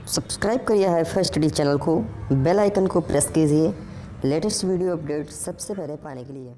Subscribe करिए hi fi study channel को, bell icon को प्रेस कीजिए लेटेस्ट वीडियो अपडेट सबसे पहले पाने के लिए।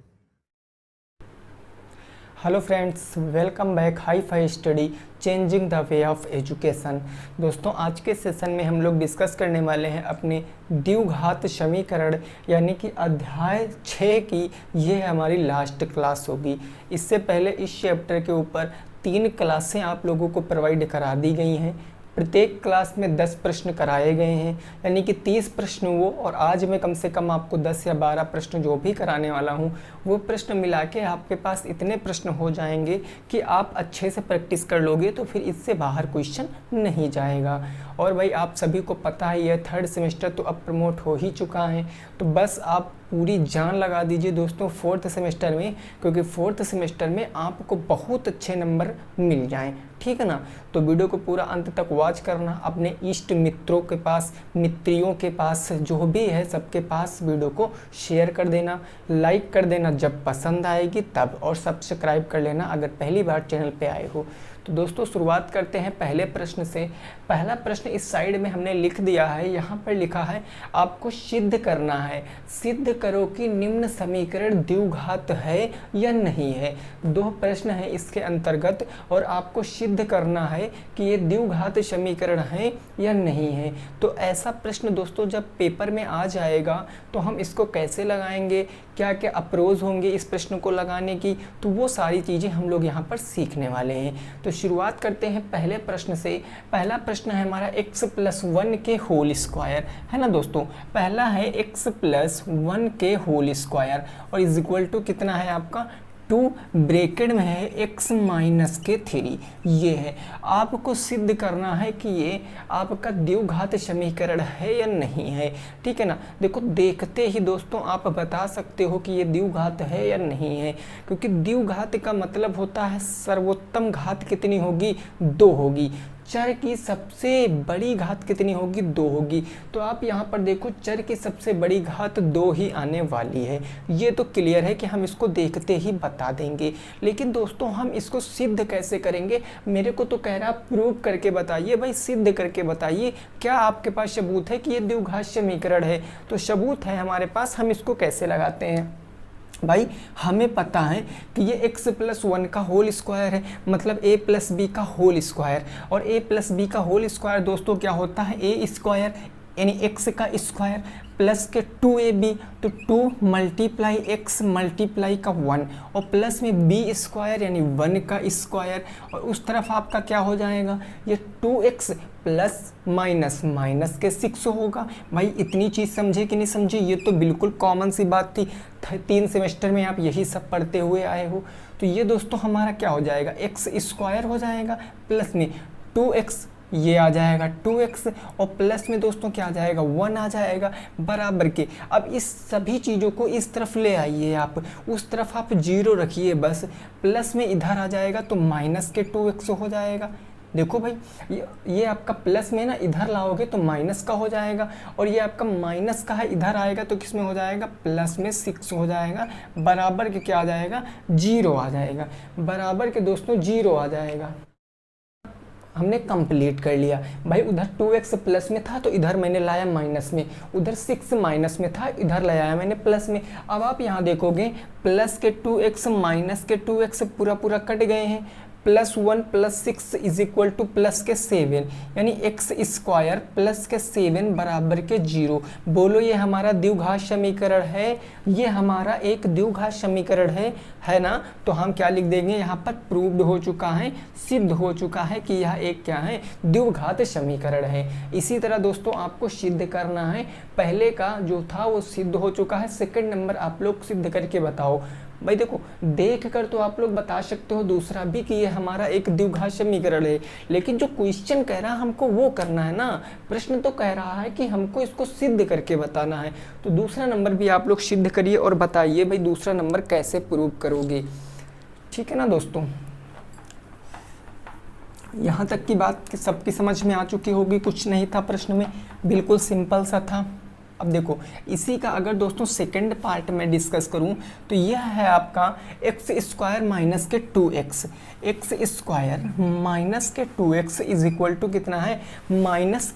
Hello friends, welcome back hi fi study changing the way of education. दोस्तों, आज के सेशन में हम लोग डिस्कस करने वाले हैं अपने द्विघात समीकरण यानी कि अध्याय 6 की। ये हमारी लास्ट क्लास होगी। इससे पहले इस चैप्टर के ऊपर 3 क्लासें आप लोगों को प्रोवाइड करा दी गई हैं। प्रत्येक क्लास में 10 प्रश्न कराए गए हैं, यानी कि 30 प्रश्न वो, और आज मैं कम से कम आपको 10 या 12 प्रश्न जो भी कराने वाला हूँ वो प्रश्न मिला के आपके पास इतने प्रश्न हो जाएंगे कि आप अच्छे से प्रैक्टिस कर लोगे तो फिर इससे बाहर क्वेश्चन नहीं जाएगा। और भाई आप सभी को पता है यह 3rd सेमेस्टर तो अब प्रमोट हो ही चुका है, तो बस आप पूरी जान लगा दीजिए दोस्तों 4th सेमेस्टर में, क्योंकि 4th सेमेस्टर में आपको बहुत अच्छे नंबर मिल जाएं, ठीक है ना। तो वीडियो को पूरा अंत तक वॉच करना, अपने इष्ट मित्रों के पास, मित्रियों के पास, जो भी है सबके पास वीडियो को शेयर कर देना, लाइक कर देना जब पसंद आएगी तब, और सब्सक्राइब कर लेना अगर पहली बार चैनल पे आए हो। तो दोस्तों शुरुआत करते हैं पहले प्रश्न से। पहला प्रश्न इस साइड में हमने लिख दिया है, यहाँ पर लिखा है आपको सिद्ध करना है, सिद्ध करो कि निम्न समीकरण द्विघात है या नहीं है। 2 प्रश्न है इसके अंतर्गत और आपको सिद्ध करना है कि ये द्विघात समीकरण है या नहीं है। तो ऐसा प्रश्न दोस्तों जब पेपर में आ जाएगा तो हम इसको कैसे लगाएंगे, क्या क्या अप्रोच होंगे इस प्रश्न को लगाने की, तो वो सारी चीज़ें हम लोग यहाँ पर सीखने वाले हैं। तो शुरुआत करते हैं पहले प्रश्न से। पहला प्रश्न है हमारा x+1 के होल स्क्वायर, है ना दोस्तों। पहला है x+1 के होल स्क्वायर और इज इक्वल टू कितना है आपका 2, ब्रैकेट में है x-3। ये है, आपको सिद्ध करना है कि ये आपका द्विघात समीकरण है या नहीं है, ठीक है ना। देखो देखते ही दोस्तों आप बता सकते हो कि ये द्विघात है या नहीं है, क्योंकि द्विघात का मतलब होता है सर्वोत्तम घात कितनी होगी, 2 होगी। चर की सबसे बड़ी घात कितनी होगी, 2 होगी। तो आप यहाँ पर देखो चर की सबसे बड़ी घात 2 ही आने वाली है। ये तो क्लियर है कि हम इसको देखते ही बता देंगे, लेकिन दोस्तों हम इसको सिद्ध कैसे करेंगे। मेरे को तो कह रहा प्रूव करके बताइए भाई, सिद्ध करके बताइए, क्या आपके पास सबूत है कि ये द्विघात समीकरण है। तो सबूत है हमारे पास, हम इसको कैसे लगाते हैं भाई। हमें पता है कि ये x+1 का होल स्क्वायर है, मतलब a+b का होल स्क्वायर, और a+b का होल स्क्वायर दोस्तों क्या होता है, a स्क्वायर यानी x का स्क्वायर प्लस के 2ab, तो 2 मल्टीप्लाई x मल्टीप्लाई का 1, और प्लस में b स्क्वायर यानी 1 का स्क्वायर, और उस तरफ आपका क्या हो जाएगा, ये 2x प्लस माइनस माइनस के 6 होगा। भाई इतनी चीज़ समझे कि नहीं समझे, ये तो बिल्कुल कॉमन सी बात थी, 3 सेमेस्टर में आप यही सब पढ़ते हुए आए हो। तो ये दोस्तों हमारा क्या हो जाएगा, x स्क्वायर हो जाएगा, प्लस में 2x, ये आ जाएगा 2x, और प्लस में दोस्तों क्या आ जाएगा, 1 आ जाएगा, बराबर के। अब इस सभी चीज़ों को इस तरफ ले आइए आप, उस तरफ आप 0 रखिए बस, प्लस में इधर आ जाएगा तो माइनस के 2x हो जाएगा। देखो भाई ये आपका प्लस में ना इधर लाओगे तो माइनस का हो जाएगा, और ये आपका माइनस का है इधर आएगा तो किस में हो जाएगा, प्लस में 6 हो जाएगा, बराबर के क्या आ जाएगा, 0 आ जाएगा, बराबर के दोस्तों 0 आ जाएगा। हमने कंप्लीट कर लिया भाई। उधर 2x प्लस में था तो इधर मैंने लाया माइनस में, उधर 6 माइनस में था इधर लाया मैंने प्लस में। अब आप यहाँ देखोगे प्लस के 2x माइनस के 2x पूरा पूरा कट गए हैं, +1 + 6 इज इक्वल टू प्लस के 7, यानी x स्क्वायर प्लस के 7 बराबर के 0। बोलो ये हमारा द्विघात समीकरण है, ये हमारा एक द्विघात समीकरण है ना। तो हम क्या लिख देंगे यहाँ पर, प्रूव्ड हो चुका है, सिद्ध हो चुका है कि यह एक क्या है, द्विघात समीकरण है। इसी तरह दोस्तों आपको सिद्ध करना है, पहले का जो था वो सिद्ध हो चुका है, सेकंड नंबर आप लोग सिद्ध करके बताओ। भाई देखो देख कर तो आप लोग बता सकते हो दूसरा भी कि ये हमारा एक द्विघात समीकरण है, लेकिन जो क्वेश्चन कह रहा है हमको वो करना है ना। प्रश्न तो कह रहा है कि हमको इसको सिद्ध करके बताना है, तो दूसरा नंबर भी आप लोग सिद्ध करिए और बताइए भाई दूसरा नंबर कैसे प्रूव करोगे, ठीक है ना दोस्तों। यहाँ तक की बात सबकी समझ में आ चुकी होगी, कुछ नहीं था प्रश्न में, बिल्कुल सिंपल सा था। अब देखो इसी का अगर दोस्तों सेकंड पार्ट में डिस्कस करूं तो यह है आपका एक्स स्क्वायर माइनस के 2x, एक्स स्क्वायर माइनस के 2x इज इक्वल टू कितना है माइनस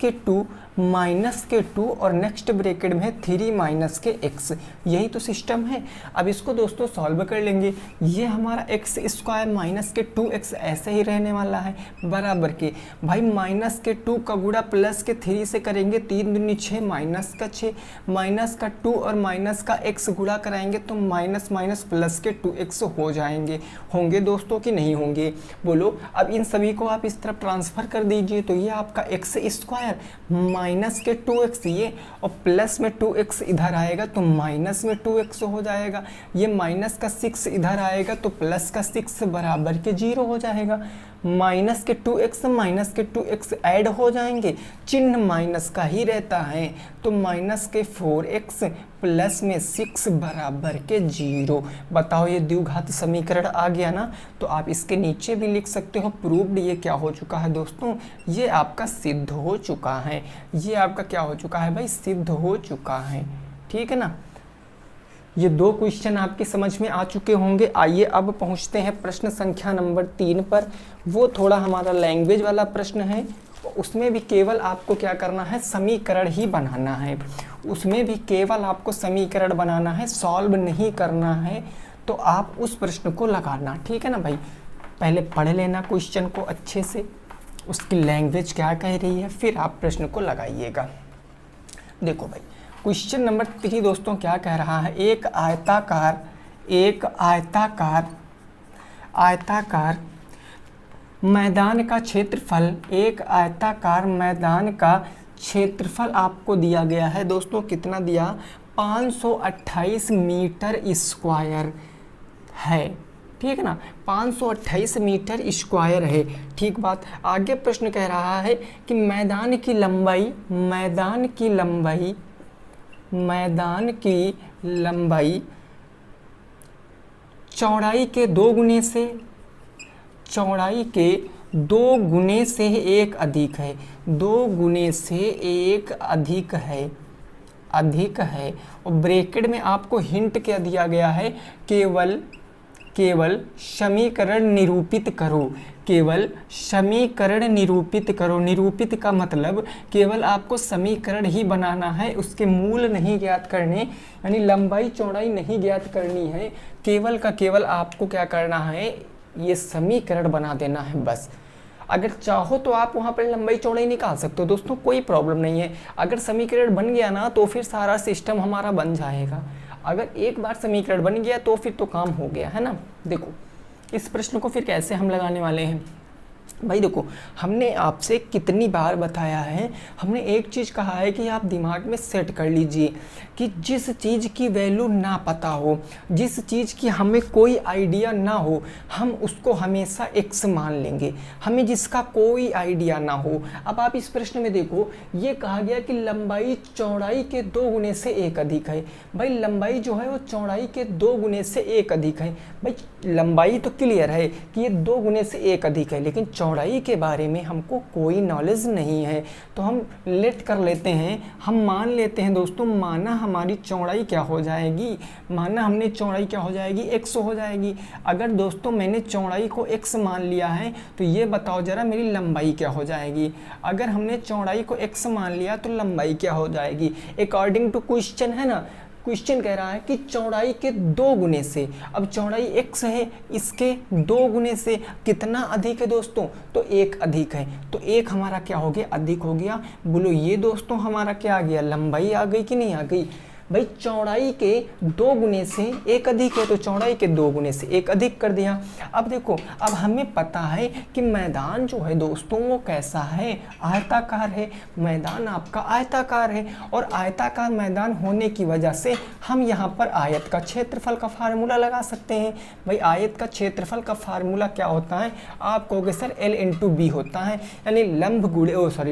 के 2 और नेक्स्ट ब्रैकेट में है 3 माइनस के x। यही तो सिस्टम है। अब इसको दोस्तों सॉल्व कर लेंगे। ये हमारा एक्स स्क्वायर माइनस के 2x ऐसे ही रहने वाला है बराबर के भाई माइनस के 2 का गुणा प्लस के 3 से करेंगे, 3 दूनी 6 माइनस का 6 माइनस का 2 और माइनस का x गुणा कराएंगे तो माइनस माइनस प्लस के 2x हो जाएंगे। होंगे दोस्तों कि नहीं होंगे बोलो। अब इन सभी को आप इस तरफ ट्रांसफर कर दीजिए तो ये आपका एक्स स्क्वायर माइनस के 2x ये और प्लस में 2x इधर आएगा तो माइनस में 2x हो जाएगा। ये माइनस का 6 इधर आएगा तो प्लस का 6 बराबर के 0 हो जाएगा। माइनस के 2x ऐड हो जाएंगे, चिन्ह माइनस का ही रहता है तो माइनस के 4x प्लस में 6 बराबर के 0। बताओ ये द्विघात समीकरण आ गया ना। तो आप इसके नीचे भी लिख सकते हो प्रूव्ड। ये क्या हो चुका है दोस्तों, ये आपका सिद्ध हो चुका है। ये आपका क्या हो चुका है भाई, सिद्ध हो चुका है। ठीक है ना। ये 2 क्वेश्चन आपकी समझ में आ चुके होंगे। आइए अब पहुंचते हैं प्रश्न संख्या नंबर 3 पर। वो थोड़ा हमारा लैंग्वेज वाला प्रश्न है। उसमें भी केवल आपको क्या करना है, समीकरण ही बनाना है। उसमें भी केवल आपको समीकरण बनाना है, सॉल्व नहीं करना है। तो आप उस प्रश्न को लगाना। ठीक है ना भाई। पहले पढ़ लेना क्वेश्चन को अच्छे से, उसकी लैंग्वेज क्या कह रही है, फिर आप प्रश्न को लगाइएगा। देखो भाई क्वेश्चन नंबर 3 दोस्तों क्या कह रहा है, एक आयताकार मैदान का क्षेत्रफल, एक आयताकार मैदान का क्षेत्रफल आपको दिया गया है दोस्तों। कितना दिया, 528 मीटर स्क्वायर है। ठीक है ना, 528 मीटर स्क्वायर है। ठीक बात। आगे प्रश्न कह रहा है कि मैदान की लंबाई चौड़ाई के 2 गुने से एक अधिक है। 2 गुने से एक अधिक है। और ब्रैकेट में आपको हिंट क्या दिया गया है, केवल समीकरण निरूपित करो। निरूपित का मतलब केवल आपको समीकरण ही बनाना है, उसके मूल नहीं ज्ञात करने, यानी लंबाई चौड़ाई नहीं ज्ञात करनी है। केवल का केवल आपको क्या करना है, ये समीकरण बना देना है बस। अगर चाहो तो आप वहाँ पर लंबाई चौड़ाई निकाल सकते हो दोस्तों, कोई प्रॉब्लम नहीं है। अगर समीकरण बन गया ना तो फिर सारा सिस्टम हमारा बन जाएगा। अगर एक बार समीकरण बन गया तो फिर तो काम हो गया है ना। देखो इस प्रश्न को फिर कैसे हम लगाने वाले हैं भाई। देखो हमने आपसे कितनी बार बताया है, हमने एक चीज़ कहा है कि आप दिमाग में सेट कर लीजिए कि जिस चीज़ की वैल्यू ना पता हो, जिस चीज़ की हमें कोई आइडिया ना हो, हम उसको हमेशा x मान लेंगे, हमें जिसका कोई आइडिया ना हो। अब आप इस प्रश्न में देखो, ये कहा गया कि लंबाई चौड़ाई के 2 गुने से एक अधिक है। भाई लंबाई जो है वो चौड़ाई के 2 गुने से एक अधिक है। भाई लंबाई तो क्लियर है कि ये 2 गुने से एक अधिक है, लेकिन चौड़ाई के बारे में हमको कोई नॉलेज नहीं है। तो हम लेट कर लेते हैं, हम मान लेते हैं दोस्तों, माना हमारी चौड़ाई क्या हो जाएगी, माना हमने चौड़ाई क्या हो जाएगी, x हो जाएगी। अगर दोस्तों मैंने चौड़ाई को x मान लिया है तो ये बताओ जरा मेरी लंबाई क्या हो जाएगी। अगर हमने चौड़ाई को x मान लिया तो लंबाई क्या हो जाएगी। अकॉर्डिंग टू क्वेश्चन है ना, क्वेश्चन कह रहा है कि चौड़ाई के 2 गुने से, अब चौड़ाई x है, इसके 2 गुने से कितना अधिक है दोस्तों, तो 1 अधिक है। तो 1 हमारा क्या हो गया, अधिक हो गया। बोलो ये दोस्तों हमारा क्या आ गया, लंबाई आ गई कि नहीं आ गई। भाई चौड़ाई के 2 गुने से एक अधिक है तो चौड़ाई के 2 गुने से एक अधिक कर दिया। अब देखो, अब हमें पता है कि मैदान जो है दोस्तों वो कैसा है, आयताकार है। मैदान आपका आयताकार है और आयताकार मैदान होने की वजह से हम यहाँ पर आयत का क्षेत्रफल का फार्मूला लगा सकते हैं। भाई आयत का क्षेत्रफल का फार्मूला क्या होता है, आप कहोगे सर L इंटू बी होता है, यानी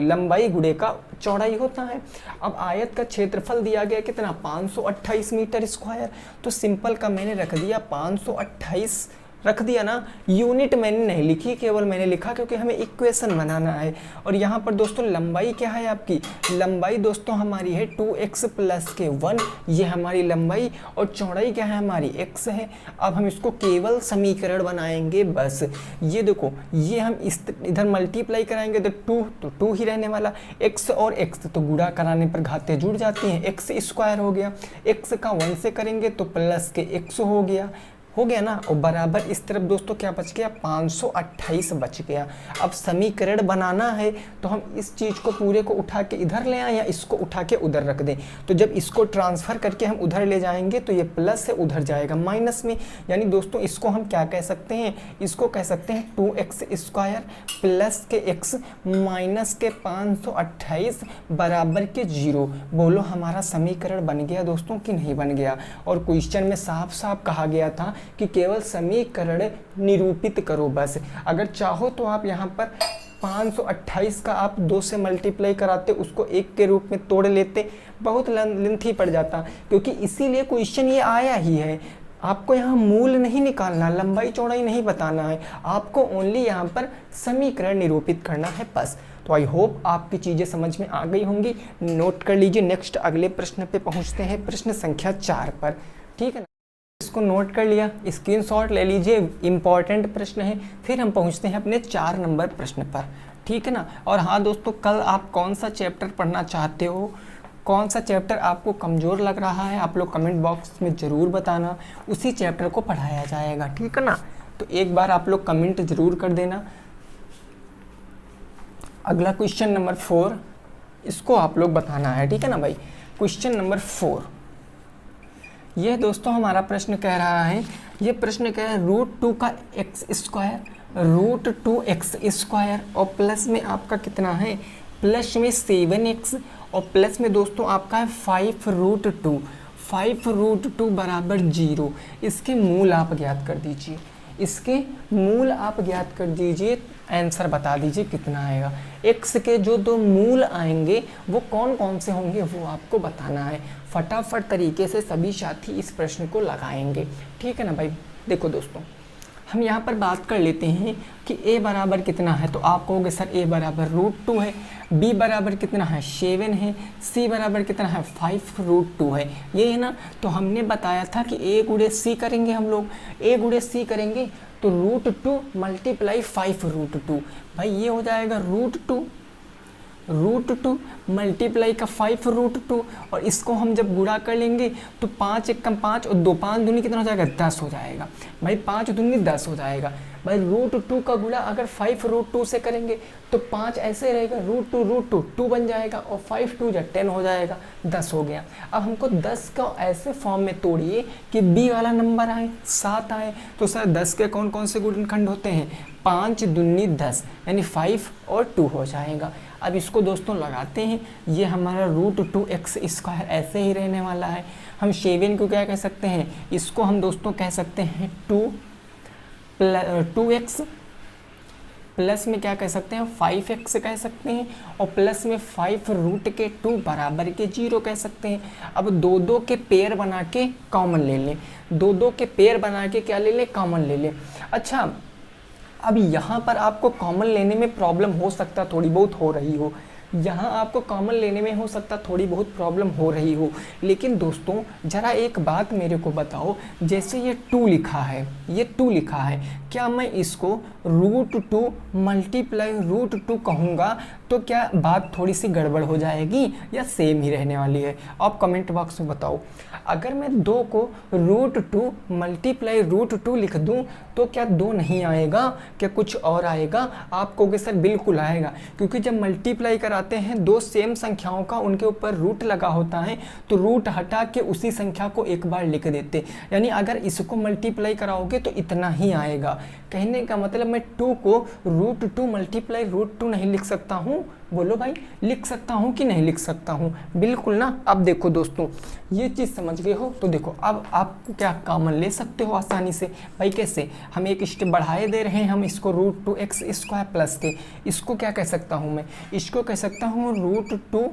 लंबाई गुणे का चौड़ाई होता है। अब आयत का क्षेत्रफल दिया गया कितना, 528 मीटर स्क्वायर। तो सिंपल का मैंने रख दिया 528 रख दिया ना। यूनिट मैंने नहीं लिखी, केवल मैंने लिखा क्योंकि हमें इक्वेशन बनाना है। और यहाँ पर दोस्तों लंबाई क्या है आपकी, लंबाई दोस्तों हमारी है 2x + के 1, ये हमारी लंबाई, और चौड़ाई क्या है हमारी x है। अब हम इसको केवल समीकरण बनाएंगे बस। ये देखो, ये हम इधर मल्टीप्लाई कराएंगे तो 2 ही रहने वाला, x और x तो गुणा कराने पर घातें जुड़ जाती हैं, x² हो गया, x का 1 से करेंगे तो प्लस के x हो गया ना। और बराबर इस तरफ दोस्तों क्या बच गया, 528 बच गया। अब समीकरण बनाना है तो हम इस चीज़ को पूरे को उठा के इधर ले आए या इसको उठा के उधर रख दें। तो जब इसको ट्रांसफ़र करके हम उधर ले जाएंगे तो ये प्लस से उधर जाएगा माइनस में। यानी दोस्तों इसको हम क्या कह सकते हैं, इसको कह सकते हैं 2x² प्लस के x माइनस के 528 बराबर के 0। बोलो हमारा समीकरण बन गया दोस्तों कि नहीं बन गया। और क्वेश्चन में साफ साफ कहा गया था कि केवल समीकरण निरूपित करो बस। अगर चाहो तो आप यहाँ पर 528 का आप 2 से मल्टीप्लाई कराते, उसको 1 के रूप में तोड़ लेते, बहुत लेंथी पड़ जाता, क्योंकि इसीलिए क्वेश्चन ये आया ही है। आपको यहाँ मूल नहीं निकालना, लंबाई चौड़ाई नहीं बताना है, आपको ओनली यहाँ पर समीकरण निरूपित करना है बस। तो आई होप आपकी चीज़ें समझ में आ गई होंगी। नोट कर लीजिए, नेक्स्ट अगले प्रश्न पे पहुँचते हैं, प्रश्न संख्या 4 पर। ठीक है ना, इसको नोट कर लिया, स्क्रीनशॉट ले लीजिए, इंपॉर्टेंट प्रश्न है। फिर हम पहुंचते हैं अपने 4 नंबर प्रश्न पर। ठीक है ना। और हाँ दोस्तों, कल आप कौन सा चैप्टर पढ़ना चाहते हो, कौन सा चैप्टर आपको कमज़ोर लग रहा है, आप लोग कमेंट बॉक्स में ज़रूर बताना, उसी चैप्टर को पढ़ाया जाएगा। ठीक है ना। तो एक बार आप लोग कमेंट ज़रूर कर देना। अगला क्वेश्चन नंबर 4, इसको आप लोग बताना है। ठीक है ना भाई। क्वेश्चन नंबर 4, ये दोस्तों हमारा प्रश्न कह रहा है, ये प्रश्न कह रहा है √2 का x², √2x² और प्लस में आपका कितना है, प्लस में 7x और प्लस में दोस्तों आपका है 5√2, 5√2 बराबर 0। इसके मूल आप ज्ञात कर दीजिए, इसके मूल आप ज्ञात कर दीजिए, आंसर बता दीजिए कितना आएगा। x के जो 2 मूल आएंगे वो कौन कौन से होंगे वो आपको बताना है। फटाफट तरीके से सभी साथी इस प्रश्न को लगाएंगे। ठीक है ना भाई। देखो दोस्तों, हम यहाँ पर बात कर लेते हैं कि a बराबर कितना है, तो आप कहोगे सर a बराबर √2 है, b बराबर कितना है 7 है, c बराबर कितना है 5√2 है, ये है ना। तो हमने बताया था कि a गुणे c करेंगे, हम लोग a गुणे c करेंगे तो √2 × 5√2, भाई ये हो जाएगा √2 मल्टीप्लाई का 5√2, और इसको हम जब गुणा कर लेंगे तो 5 एकम 5 और 2 5 दूनी कितना हो जाएगा 10 हो जाएगा। भाई 5 दूनी 10 हो जाएगा। भाई √2 का गुणा अगर 5√2 से करेंगे तो 5 ऐसे रहेगा, √2 2 बन जाएगा और 5 2 या 10 हो जाएगा, 10 हो गया। अब हमको 10 का ऐसे फॉर्म में तोड़िए कि b वाला नंबर आए, 7 आए। तो सर 10 के कौन कौन से गुणनखंड होते हैं, 5 दूनी 10 यानी 5 और 2 हो जाएगा। अब इसको दोस्तों लगाते हैं, ये हमारा √2x² ऐसे ही रहने वाला है। हम 7 को क्या कह सकते हैं, इसको हम दोस्तों कह सकते हैं 2x प्लस में क्या कह सकते हैं 5x कह सकते हैं, और प्लस में 5√2 बराबर के 0 कह सकते हैं। अब 2 के पेयर बना के कॉमन ले लें, 2 के पेयर बना के क्या ले लें, कॉमन ले लें। अच्छा, अब यहाँ पर आपको कॉमन लेने में प्रॉब्लम हो सकता थोड़ी बहुत हो रही हो, यहाँ आपको कॉमन लेने में हो सकता थोड़ी बहुत प्रॉब्लम हो रही हो। लेकिन दोस्तों ज़रा एक बात मेरे को बताओ, जैसे ये 2 लिखा है, ये 2 लिखा है, क्या मैं इसको √2 मल्टीप्लाई √2 कहूँगा तो क्या बात थोड़ी सी गड़बड़ हो जाएगी या सेम ही रहने वाली है? आप कमेंट बॉक्स में बताओ। अगर मैं 2 को √2 मल्टीप्लाई √2 लिख दूं तो क्या 2 नहीं आएगा, क्या कुछ और आएगा? आप कहोगे सर बिल्कुल आएगा, क्योंकि जब मल्टीप्लाई कराते हैं 2 सेम संख्याओं का, उनके ऊपर रूट लगा होता है, तो रूट हटा के उसी संख्या को एक बार लिख देते। यानी अगर इसको मल्टीप्लाई कराओगे तो इतना ही आएगा। कहने का मतलब मैं 2 को √2 मल्टीप्लाई √2 नहीं लिख सकता हूँ। बोलो भाई, लिख सकता हूँ कि नहीं लिख सकता हूँ? बिल्कुल ना। अब देखो दोस्तों, ये चीज़ समझ गए हो तो देखो, अब आप क्या कॉमन ले सकते हो आसानी से। भाई कैसे, हम एक स्टेप बढ़ाए दे रहे हैं, हम इसको √2x² प्लस के, इसको क्या कह सकता हूँ मैं, इसको कह सकता हूँ √2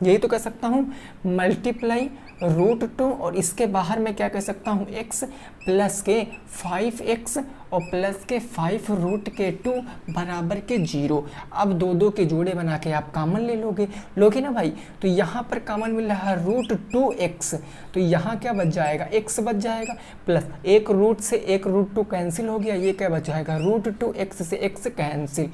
यही तो कह सकता हूँ मल्टीप्लाई √2 और इसके बाहर मैं क्या कह सकता हूँ x प्लस के 5x और प्लस के 5√2 बराबर के 0। अब दो के जोड़े बना के आप कॉमन ले लोगे ना भाई। तो यहाँ पर कॉमन मिल रहा है √2x, तो यहाँ क्या बच जाएगा, x बच जाएगा, प्लस एक रूट से एक √2 कैंसिल हो गया, ये क्या बच जाएगा √2x से x कैंसिल,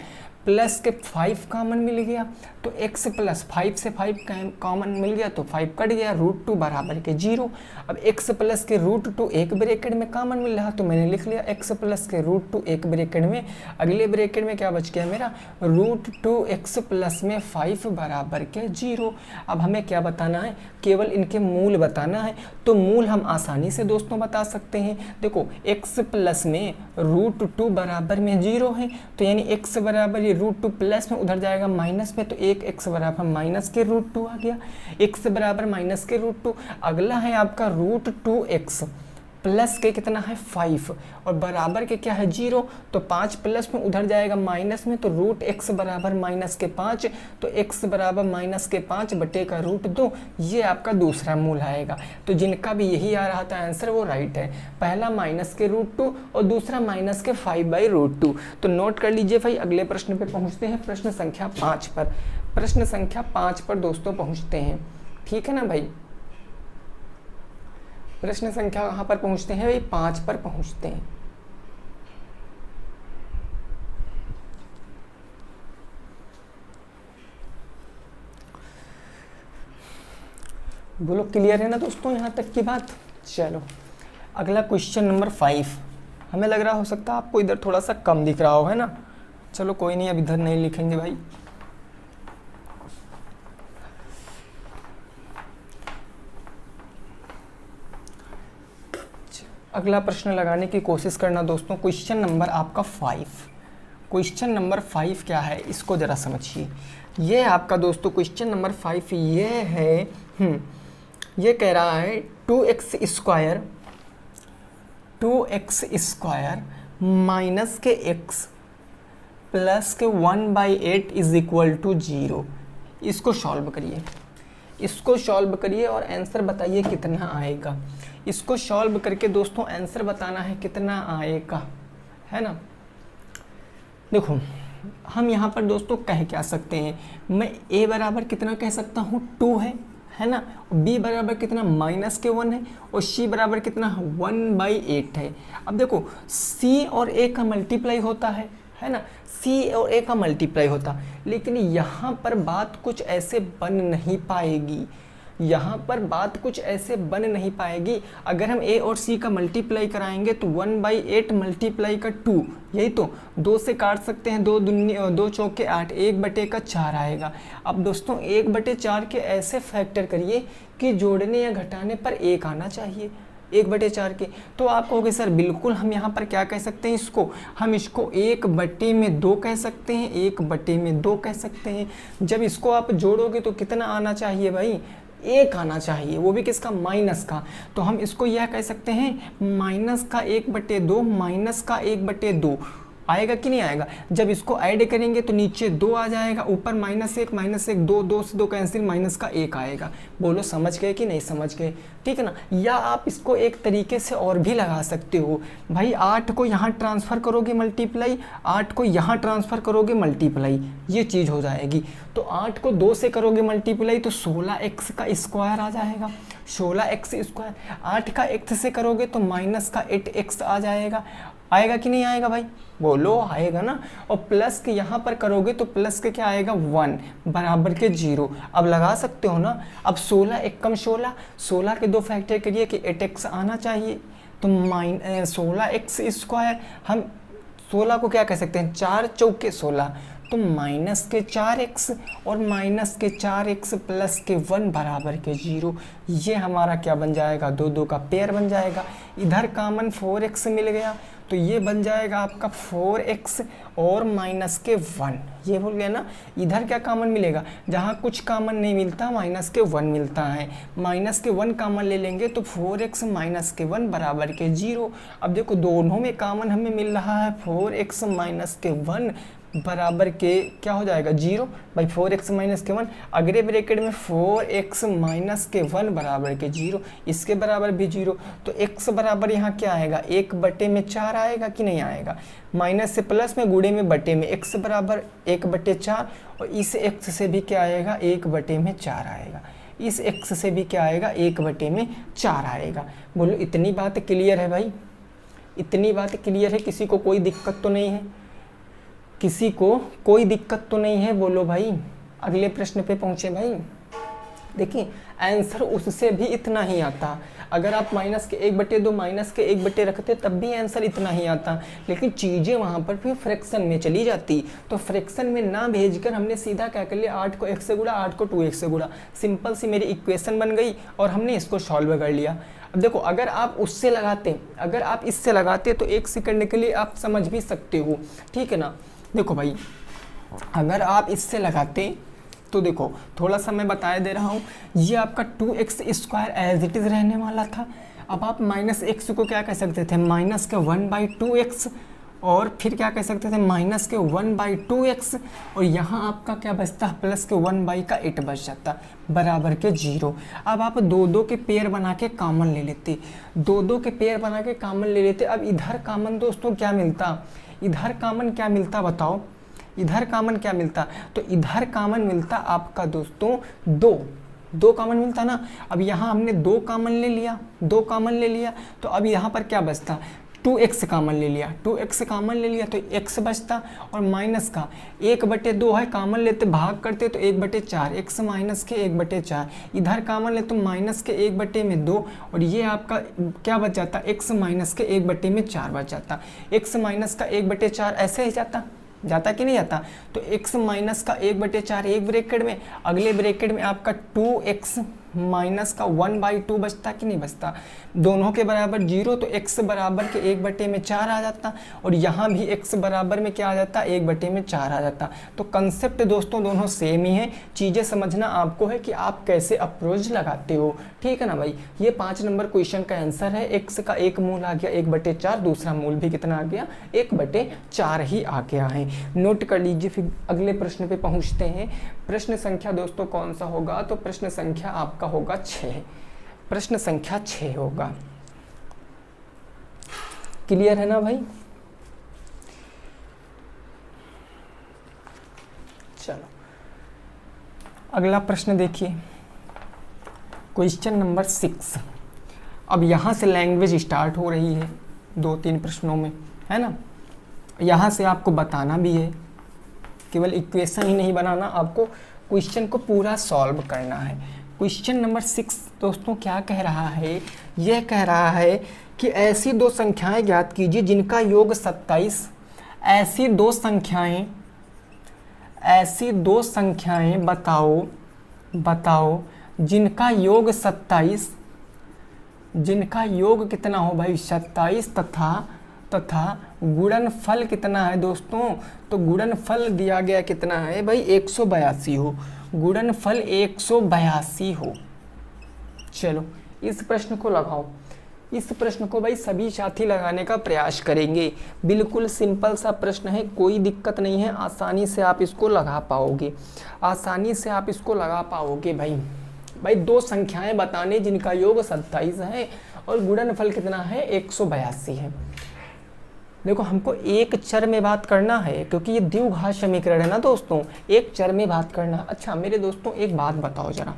प्लस के 5 कॉमन मिल गया तो x प्लस 5 से 5 कॉमन मिल गया तो 5 कट गया, √2 बराबर के 0। अब x प्लस के √2 एक ब्रैकेट में कॉमन मिल रहा तो मैंने लिख लिया x प्लस के √2 एक ब्रैकेट में, अगले ब्रैकेट में क्या बच गया मेरा √2x प्लस में 5 बराबर के 0। अब हमें क्या बताना है, केवल इनके मूल बताना है। तो मूल हम आसानी से दोस्तों बता सकते हैं। देखो x प्लस में √2 बराबर में 0 है, तो यानी x बराबर ये √2 प्लस में उधर जाएगा माइनस में, तो एक x बराबर माइनस के √2 आ गया, x बराबर माइनस के √2। अगला है आपका √2x प्लस के कितना है 5 और बराबर के क्या है 0, तो 5 प्लस में उधर जाएगा माइनस में, तो √x बराबर माइनस के 5, तो x बराबर माइनस के 5 बटे का √2, ये आपका दूसरा मूल आएगा। तो जिनका भी यही आ रहा था आंसर वो राइट है, पहला माइनस के √2 और दूसरा माइनस के 5/√2। तो नोट कर लीजिए भाई। अगले प्रश्न पे पहुँचते हैं, प्रश्न संख्या 5 पर। प्रश्न संख्या 5 पर दोस्तों पहुँचते हैं, ठीक है ना भाई। प्रश्न संख्या कहाँ पर पहुँचते हैं भाई, 5 पर पहुँचते हैं। बोलो क्लियर है ना दोस्तों यहाँ तक की बात। चलो अगला क्वेश्चन नंबर 5। हमें लग रहा हो सकता है आपको इधर थोड़ा सा कम दिख रहा हो, है ना। चलो कोई नहीं, अब इधर नहीं लिखेंगे भाई। अगला प्रश्न लगाने की कोशिश करना दोस्तों। क्वेश्चन नंबर आपका 5। क्वेश्चन नंबर 5 क्या है, इसको ज़रा समझिए। ये आपका दोस्तों क्वेश्चन नंबर 5 ये है, ये कह रहा है 2x स्क्वायर माइनस के x प्लस के 1/8 इज इक्वल टू 0। इसको सॉल्व करिए, इसको सॉल्व करिए और आंसर बताइए कितना आएगा। इसको सॉल्व करके दोस्तों आंसर बताना है कितना आएगा, है ना। देखो हम यहाँ पर दोस्तों कह क्या सकते हैं, मैं a बराबर कितना कह सकता हूँ 2 है ना, b बराबर कितना माइनस के 1 है और c बराबर कितना 1/8 है। अब देखो c और a का मल्टीप्लाई होता है ना, c और a का मल्टीप्लाई होता, लेकिन यहाँ पर बात कुछ ऐसे बन नहीं पाएगी, यहाँ पर बात कुछ ऐसे बन नहीं पाएगी। अगर हम a और c का मल्टीप्लाई कराएंगे तो 1/8 मल्टीप्लाई का 2, यही तो 2 से काट सकते हैं, 2 चौके 8, 1/4 आएगा। अब दोस्तों 1/4 के ऐसे फैक्टर करिए कि जोड़ने या घटाने पर 1 आना चाहिए, 1/4 के। तो आप कहोगे सर बिल्कुल हम यहाँ पर क्या कह सकते हैं, इसको हम इसको 1/2 कह सकते हैं, 1/2 कह सकते हैं। जब इसको आप जोड़ोगे तो कितना आना चाहिए भाई, 1 आना चाहिए, वो भी किसका, माइनस का। तो हम इसको यह कह सकते हैं माइनस का 1/2, माइनस का 1/2 आएगा कि नहीं आएगा। जब इसको ऐड करेंगे तो नीचे 2 आ जाएगा, ऊपर -1 2, 2 से 2 कैंसिल, माइनस का 1 आएगा। बोलो समझ गए कि नहीं समझ गए, ठीक है ना। या आप इसको एक तरीके से और भी लगा सकते हो भाई, 8 को यहाँ ट्रांसफ़र करोगे मल्टीप्लाई, 8 को यहाँ ट्रांसफ़र करोगे मल्टीप्लाई, ये चीज़ हो जाएगी। तो 8 को 2 से करोगे मल्टीप्लाई तो 16x का स्क्वायर आ जाएगा, 16x स्क्वायर। 8 का x से करोगे तो माइनस का 8x आ जाएगा, आएगा कि नहीं आएगा भाई, बोलो आएगा ना। और प्लस के यहाँ पर करोगे तो प्लस के क्या आएगा 1 बराबर के 0। अब लगा सकते हो ना। अब 16 एकम 16, 16 के 2 फैक्टर करिए कि 8x आना चाहिए, तो 16x स्क्वायर। हम 16 को क्या कह सकते हैं, 4 चौके 16, तो माइनस के 4x और माइनस के 4x प्लस के 1 बराबर के 0। ये हमारा क्या बन जाएगा, 2 का पेयर बन जाएगा। इधर कॉमन 4x मिल गया तो ये बन जाएगा आपका 4x और माइनस के 1, ये भूल गया ना। इधर क्या कॉमन मिलेगा, जहाँ कुछ कॉमन नहीं मिलता माइनस के 1 मिलता है, माइनस के 1 कॉमन ले लेंगे तो 4x माइनस के 1 बराबर के 0। अब देखो दोनों में कॉमन हमें मिल रहा है 4x माइनस के 1 बराबर के क्या हो जाएगा 0 भाई 4x माइनस के 1, अगले ब्रैकेट में 4x माइनस के 1 बराबर के 0, इसके बराबर भी 0, तो x बराबर यहाँ क्या आएगा 1/4 आएगा कि नहीं आएगा, माइनस से प्लस में गुणे में बटे में, x बराबर 1/4 और इस x से भी क्या आएगा 1/4 आएगा, इस x से भी क्या आएगा 1/4 आएगा। बोलो इतनी बात क्लियर है भाई, इतनी बात क्लियर है, किसी को कोई दिक्कत तो नहीं है, किसी को कोई दिक्कत तो नहीं है, बोलो भाई। अगले प्रश्न पे पहुंचे भाई। देखिए आंसर उससे भी इतना ही आता, अगर आप माइनस के 1/2 माइनस के 1 रखते तब भी आंसर इतना ही आता, लेकिन चीज़ें वहाँ पर फिर फ्रैक्शन में चली जाती, तो फ्रैक्शन में ना भेजकर हमने सीधा क्या कर लिया 8 को 1 से गुणा, 8 को 2x से गुणा, सिंपल सी मेरी इक्वेशन बन गई और हमने इसको सॉल्व कर लिया। अब देखो अगर आप उससे लगाते, अगर आप इससे लगाते तो 1 सेकंड के लिए आप समझ भी सकते हो, ठीक है ना। देखो भाई अगर आप इससे लगाते तो देखो थोड़ा सा मैं बताया दे रहा हूँ, ये आपका 2x² एज इट इज़ रहने वाला था। अब आप -x को क्या कह सकते थे माइनस के 1/2x, और फिर क्या कह सकते थे माइनस के 1/2x, और यहाँ आपका क्या बचता प्लस के 1/8 बच जाता बराबर के 0। अब आप 2-2 के पेयर बना के कॉमन ले लेते, 2-2 के पेयर बना के कॉमन ले लेते। अब इधर कॉमन दोस्तों क्या मिलता, इधर कॉमन क्या मिलता बताओ, इधर कॉमन क्या मिलता, तो इधर कॉमन मिलता आपका दोस्तों 2 कॉमन मिलता ना। अब यहाँ हमने 2 कॉमन ले लिया, 2 कॉमन ले लिया, तो अब यहाँ पर क्या बचता 2x कॉमन ले लिया, 2x कॉमन ले लिया तो x बचता, और माइनस का 1/2 है, कॉमन लेते भाग करते तो 1/4, x माइनस के 1/4, इधर कॉमन ले तो माइनस के 1/2, और ये आपका क्या बच जाता x माइनस के 1/4 बच जाता, x माइनस का 1/4 ऐसे ही जाता कि नहीं जाता, तो x माइनस का 1/4 एक ब्रैकेट में, अगले ब्रैकेट में आपका 2x माइनस का 1/2 बचता कि नहीं बचता, दोनों के बराबर 0, तो x बराबर के 1/4 आ जाता, और यहाँ भी x बराबर में क्या आ जाता 1/4 आ जाता। तो कंसेप्ट दोस्तों दोनों सेम ही है, चीज़ें समझना आपको है कि आप कैसे अप्रोच लगाते हो, ठीक है ना भाई। ये 5 नंबर क्वेश्चन का आंसर है, x का एक मूल आ गया 1/4, दूसरा मूल भी कितना आ गया 1/4 ही आ गया है। नोट कर लीजिए, फिर अगले प्रश्न पे पहुँचते हैं। प्रश्न संख्या दोस्तों कौन सा होगा, तो प्रश्न संख्या आपका होगा 6, प्रश्न संख्या 6 होगा। क्लियर है ना भाई। चलो अगला प्रश्न देखिए, क्वेश्चन नंबर 6। अब यहाँ से लैंग्वेज स्टार्ट हो रही है 2-3 प्रश्नों में, है ना। यहाँ से आपको बताना भी है, केवल इक्वेशन ही नहीं बनाना, आपको क्वेश्चन को पूरा सॉल्व करना है। क्वेश्चन नंबर 6 दोस्तों क्या कह रहा है, यह कह रहा है कि ऐसी 2 संख्याएं ज्ञात कीजिए जिनका योग 27, ऐसी 2 संख्याएं बताओ जिनका योग 27, जिनका योग कितना हो भाई 27 तथा गुणनफल कितना है दोस्तों, तो गुणनफल दिया गया कितना है भाई 182 हो, गुणनफल 182 हो। चलो इस प्रश्न को लगाओ, इस प्रश्न को भाई सभी साथी लगाने का प्रयास करेंगे। बिल्कुल सिंपल सा प्रश्न है, कोई दिक्कत नहीं है, आसानी से आप इसको लगा पाओगे, आसानी से आप इसको लगा पाओगे भाई 2 संख्याएं बताने जिनका योग 27 है और गुणनफल कितना है 182 है। देखो हमको एक चर में बात करना है, क्योंकि ये द्विघात समीकरण है ना दोस्तों, एक चर में बात करना। अच्छा मेरे दोस्तों एक बात बताओ जरा,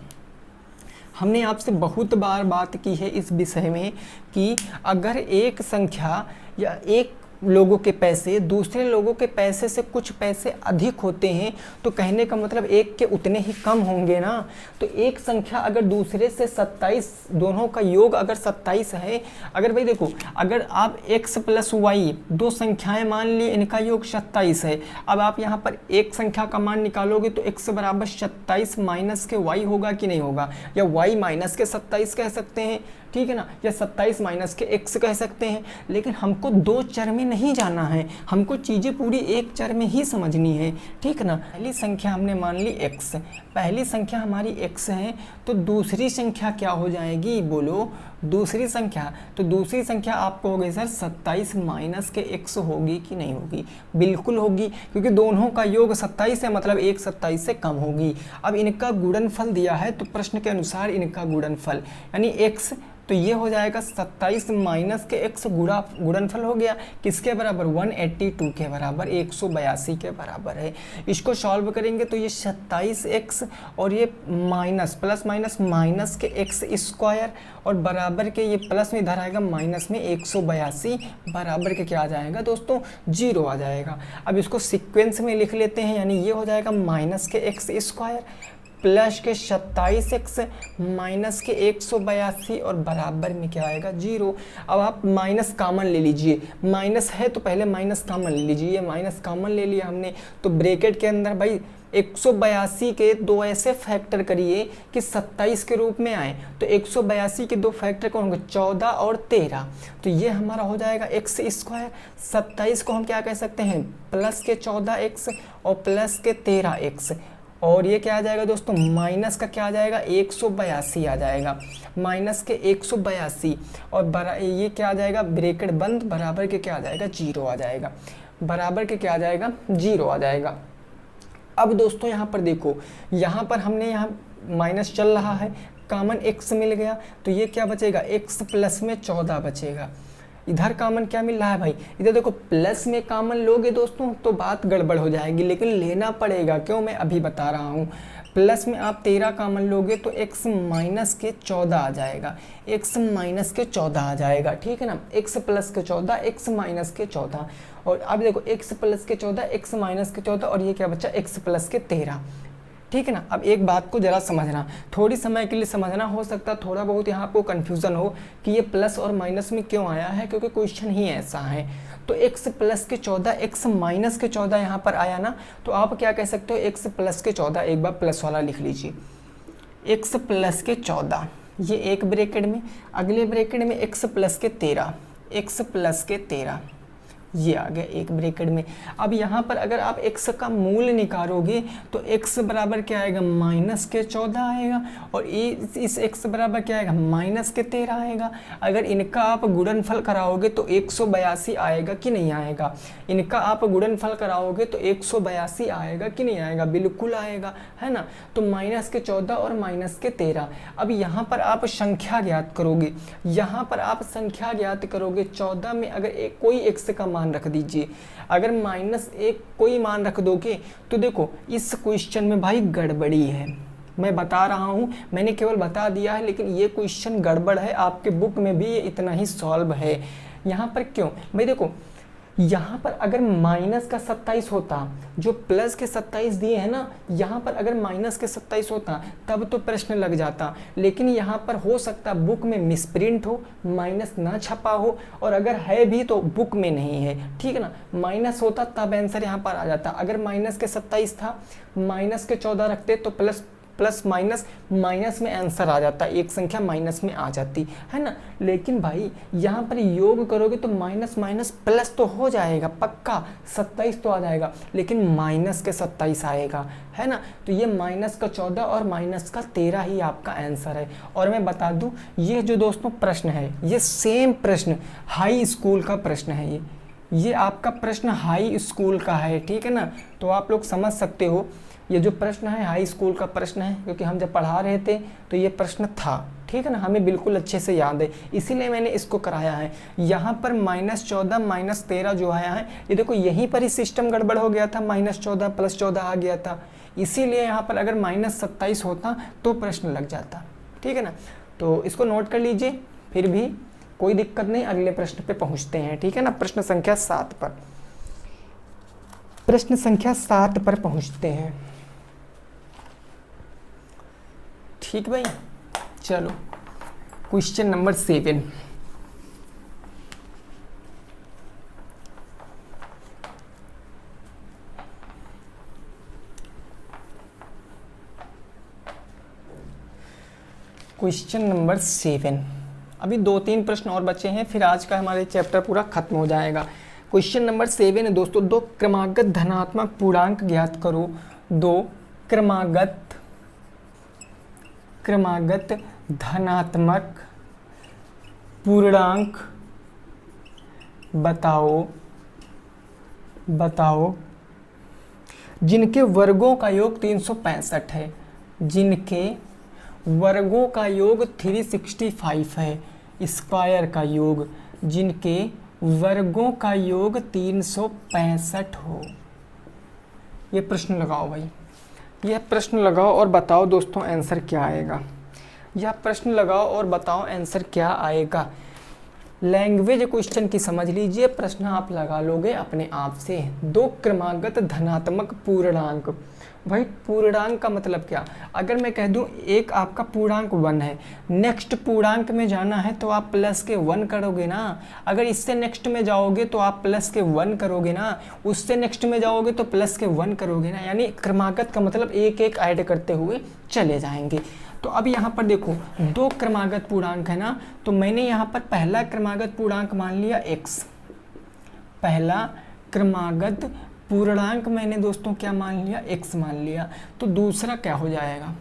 हमने आपसे बहुत बार बात की है इस विषय में कि अगर एक संख्या या एक लोगों के पैसे दूसरे लोगों के पैसे से कुछ पैसे अधिक होते हैं, तो कहने का मतलब एक के उतने ही कम होंगे ना। तो एक संख्या अगर दूसरे से 27, दोनों का योग अगर 27 है, अगर भाई देखो अगर आप x + y 2 संख्याएं मान ली, इनका योग 27 है, अब आप यहाँ पर एक संख्या का मान निकालोगे तो x बराबर 27 माइनस के y होगा कि नहीं होगा, या y माइनस के 27 कह सकते हैं, ठीक है ना, या 27 माइनस के x कह सकते हैं। लेकिन हमको 2 चर में नहीं जाना है, हमको चीज़ें पूरी एक चर में ही समझनी है, ठीक ना। पहली संख्या हमने मान ली x, पहली संख्या हमारी x है, तो दूसरी संख्या क्या हो जाएगी, बोलो दूसरी संख्या। तो दूसरी संख्या आपको हो गई सर 27 माइनस के x होगी कि नहीं होगी, बिल्कुल होगी, क्योंकि दोनों का योग 27 है, मतलब एक 27 से कम होगी। अब इनका गुणनफल दिया है, तो प्रश्न के अनुसार इनका गुणनफल यानी x, तो ये हो जाएगा 27 माइनस के x गुणनफल हो गया किसके बराबर, 182 के बराबर, 182 के बराबर है। इसको सॉल्व करेंगे तो ये 27x और ये माइनस प्लस माइनस माइनस के x स्क्वायर और बराबर के ये प्लस में इधर आएगा माइनस में 182 बराबर के क्या आ जाएगा दोस्तों, 0 आ जाएगा। अब इसको सीक्वेंस में लिख लेते हैं, यानी ये हो जाएगा माइनस के x स्क्वायर प्लस के 27x माइनस के 182 और बराबर में क्या आएगा, 0। अब आप माइनस कॉमन ले लीजिए, माइनस है तो पहले माइनस कॉमन ले लीजिए, माइनस कॉमन ले लिया हमने, तो ब्रैकेट के अंदर भाई 182 के दो ऐसे फैक्टर करिए कि 27 के रूप में आए, तो 182 के दो फैक्टर कौन होंगे, 14 और 13, तो ये हमारा हो जाएगा x स्क्वायर। 27 को हम क्या कह सकते हैं, प्लस के 14x और प्लस के 13x, और ये क्या आ जाएगा दोस्तों, माइनस का क्या आ जाएगा, 182 आ जाएगा, माइनस के 182 और ये क्या आ जाएगा, ब्रैकेट बंद, बराबर के क्या आ जाएगा, 0 आ जाएगा, बराबर के क्या आ जाएगा, 0 आ जाएगा। अब दोस्तों यहाँ पर देखो, यहाँ पर हमने यहाँ माइनस चल रहा है, कॉमन x मिल गया, तो ये क्या बचेगा, x प्लस में 14 बचेगा। इधर कॉमन क्या मिल रहा है भाई, इधर देखो प्लस में कॉमन लोगे दोस्तों तो बात गड़बड़ हो जाएगी, लेकिन लेना पड़ेगा, क्यों, मैं अभी बता रहा हूँ। प्लस में आप 13 कॉमन लोगे तो x माइनस के 14 आ जाएगा, x माइनस के 14 आ जाएगा, ठीक है ना, x प्लस के 14, x माइनस के 14, और अब देखो x प्लस के 14, x माइनस के 14, और ये क्या बच्चा, x प्लस के 13, ठीक है ना। अब एक बात को जरा समझना, थोड़ी समय के लिए समझना, हो सकता है थोड़ा बहुत यहाँ आपको कन्फ्यूज़न हो कि ये प्लस और माइनस में क्यों आया है, क्योंकि क्वेश्चन ही ऐसा है। तो x प्लस के 14, x माइनस के 14 यहाँ पर आया ना, तो आप क्या कह सकते हो, x प्लस के 14, एक बार प्लस वाला लिख लीजिए, x प्लस के 14, ये एक ब्रैकेट में, अगले ब्रैकेट में x प्लस के 13, x प्लस के 13, ये आ गया एक ब्रैकेट में। अब यहाँ पर अगर आप x का मूल निकालोगे तो x बराबर क्या आएगा, माइनस के 14 आएगा, और इस x बराबर क्या आएगा, माइनस के 13 आएगा। अगर इनका आप गुणनफल कराओगे तो 182 आएगा कि नहीं आएगा, इनका आप गुणनफल कराओगे तो 182 आएगा कि नहीं आएगा, बिल्कुल आएगा, है ना। तो माइनस के 14 और माइनस के 13। अब यहाँ पर आप संख्या ज्ञात करोगे, यहाँ पर आप संख्या ज्ञात करोगे, 14 में अगर कोई x का मान रख दीजिए, अगर माइनस 1 कोई मान रख दोगे तो देखो इस क्वेश्चन में भाई गड़बड़ी है, मैं बता रहा हूं, मैंने केवल बता दिया है, लेकिन ये क्वेश्चन गड़बड़ है, आपके बुक में भी ये इतना ही सॉल्व है। यहाँ पर क्यों भाई, देखो यहाँ पर अगर माइनस का 27 होता, जो प्लस के 27 दिए हैं ना, यहाँ पर अगर माइनस के 27 होता तब तो प्रश्न लग जाता, लेकिन यहाँ पर हो सकता बुक में मिसप्रिंट हो, माइनस ना छपा हो, और अगर है भी तो बुक में नहीं है, ठीक है ना। माइनस होता तब आंसर यहाँ पर आ जाता, अगर माइनस के 27 था, माइनस के 14 रखते तो प्लस प्लस माइनस माइनस में आंसर आ जाता, एक संख्या माइनस में आ जाती है ना। लेकिन भाई यहाँ पर योग करोगे तो माइनस माइनस प्लस तो हो जाएगा पक्का, 27 तो आ जाएगा, लेकिन माइनस के 27 आएगा, है ना। तो ये माइनस का 14 और माइनस का 13 ही आपका आंसर है। और मैं बता दूं, ये जो दोस्तों प्रश्न है, ये सेम प्रश्न हाई स्कूल का प्रश्न है, ये आपका प्रश्न हाई स्कूल का है, ठीक है ना। तो आप लोग समझ सकते हो, ये जो प्रश्न है हाई स्कूल का प्रश्न है, क्योंकि हम जब पढ़ा रहे थे तो ये प्रश्न था, ठीक है ना, हमें बिल्कुल अच्छे से याद है, इसीलिए मैंने इसको कराया है। यहाँ पर -14 -13 जो आया है, ये देखो यहीं पर ही सिस्टम गड़बड़ हो गया था, -14 + 14 आ गया था, इसीलिए यहाँ पर अगर -27 होता तो प्रश्न लग जाता, ठीक है ना। तो इसको नोट कर लीजिए, फिर भी कोई दिक्कत नहीं, अगले प्रश्न पे पहुँचते हैं, ठीक है ना। प्रश्न संख्या 7 पर, प्रश्न संख्या 7 पर पहुँचते हैं, ठीक भाई। चलो क्वेश्चन नंबर 7, क्वेश्चन नंबर 7। अभी 2-3 प्रश्न और बचे हैं, फिर आज का हमारे चैप्टर पूरा खत्म हो जाएगा। क्वेश्चन नंबर 7 है दोस्तों, दो क्रमागत धनात्मक पूर्णांक ज्ञात करो। दो क्रमागत धनात्मक पूर्णांक बताओ जिनके वर्गों का योग 365 है, जिनके वर्गों का योग 365 है, स्क्वायर का योग, जिनके वर्गों का योग 365 हो। ये प्रश्न लगाओ भाई, यह प्रश्न लगाओ और बताओ दोस्तों आंसर क्या आएगा। यह प्रश्न लगाओ और बताओ आंसर क्या आएगा। लैंग्वेज क्वेश्चन की समझ लीजिए, प्रश्न आप लगा लोगे अपने आप से। दो क्रमागत धनात्मक पूर्णांक, भाई पूर्णांक का मतलब क्या? अगर मैं कह दूं एक आपका पूर्णांक 1 है, नेक्स्ट पूर्णांक में जाना है तो आप प्लस के 1 करोगे ना। अगर इससे नेक्स्ट में जाओगे तो आप प्लस के 1 करोगे ना, उससे नेक्स्ट में जाओगे तो प्लस के 1 करोगे ना। यानी क्रमागत का मतलब एक एक ऐड करते हुए चले जाएंगे। तो अब यहाँ पर देखो दो क्रमागत पूर्णांक है ना, तो मैंने यहाँ पर पहला क्रमागत पूर्णांक मान लिया x, पहला क्रमागत पूर्णांक मैंने दोस्तों क्या मान लिया? x मान लिया। तो दूसरा क्या हो जाएगा?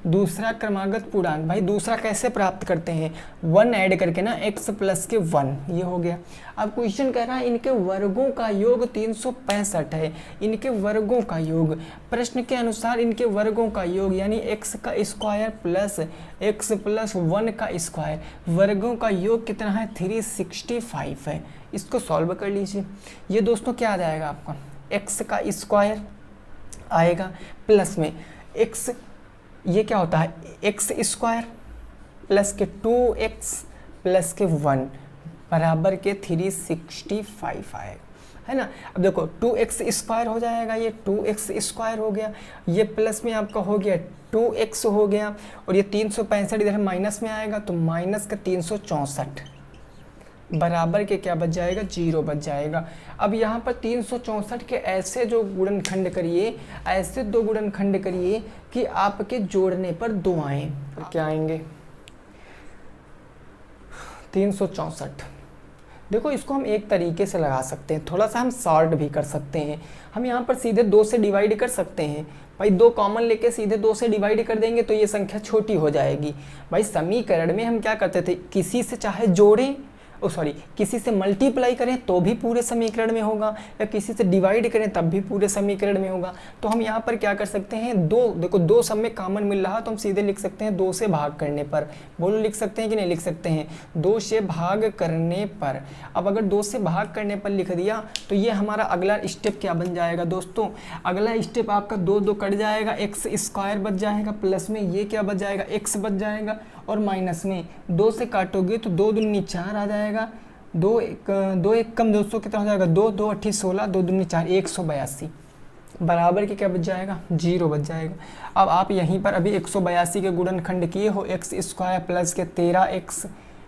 दूसरा क्रमागत पूर्णांक, भाई दूसरा कैसे प्राप्त करते हैं? 1 ऐड करके ना, x प्लस के 1, ये हो गया। अब क्वेश्चन कह रहा है इनके वर्गों का योग 365 है, इनके वर्गों का योग, प्रश्न के अनुसार इनके वर्गों का योग यानी x का स्क्वायर प्लस x प्लस 1 का स्क्वायर, वर्गों का योग कितना है? 365 है। इसको सॉल्व कर लीजिए। ये दोस्तों क्या आ जाएगा आपका? x का स्क्वायर आएगा प्लस में x, ये क्या होता है? x स्क्वायर प्लस के 2x प्लस के 1 बराबर के 365 आएगा, है ना। अब देखो 2x स्क्वायर हो जाएगा, ये 2x स्क्वायर हो गया, ये प्लस में आपका हो गया 2x हो गया, और ये 365 इधर माइनस में आएगा तो माइनस का 364 बराबर के क्या बच जाएगा? 0 बच जाएगा। अब यहाँ पर 364 के ऐसे जो गुणनखंड करिए, ऐसे दो गुणनखंड करिए कि आपके जोड़ने पर 2 आए, तो क्या आएंगे? 364। देखो इसको हम एक तरीके से लगा सकते हैं, थोड़ा सा हम शॉर्ट भी कर सकते हैं। हम यहाँ पर सीधे 2 से डिवाइड कर सकते हैं। भाई 2 कॉमन लेके सीधे 2 से डिवाइड कर देंगे तो ये संख्या छोटी हो जाएगी। भाई समीकरण में हम क्या करते थे, किसी से चाहे जोड़ें, किसी से मल्टीप्लाई करें तो भी पूरे समीकरण में होगा, या किसी से डिवाइड करें तब भी पूरे समीकरण में होगा। तो हम यहाँ पर क्या कर सकते हैं, 2, देखो 2 सब में कॉमन मिल रहा तो हम सीधे लिख सकते हैं 2 से भाग करने पर। बोलो लिख सकते हैं कि नहीं लिख सकते हैं? 2 से भाग करने पर। अब अगर 2 से भाग करने पर लिख दिया तो ये हमारा अगला स्टेप क्या बन जाएगा दोस्तों? अगला स्टेप आपका 2 कट जाएगा, x स्क्वायर बच जाएगा, प्लस में ये क्या बच जाएगा? x बच जाएगा, और माइनस में 2 से काटोगे तो 2 दूनी 4 आ जाएगा, 2 एक कम दोस्तों कितना हो जाएगा? 2 2 8 16, 2 दूनी 4 182 बराबर के क्या बच जाएगा? 0 बच जाएगा। अब आप यहीं पर अभी 182 के गुणनखंड किए हो, x स्क्वायर प्लस के 13x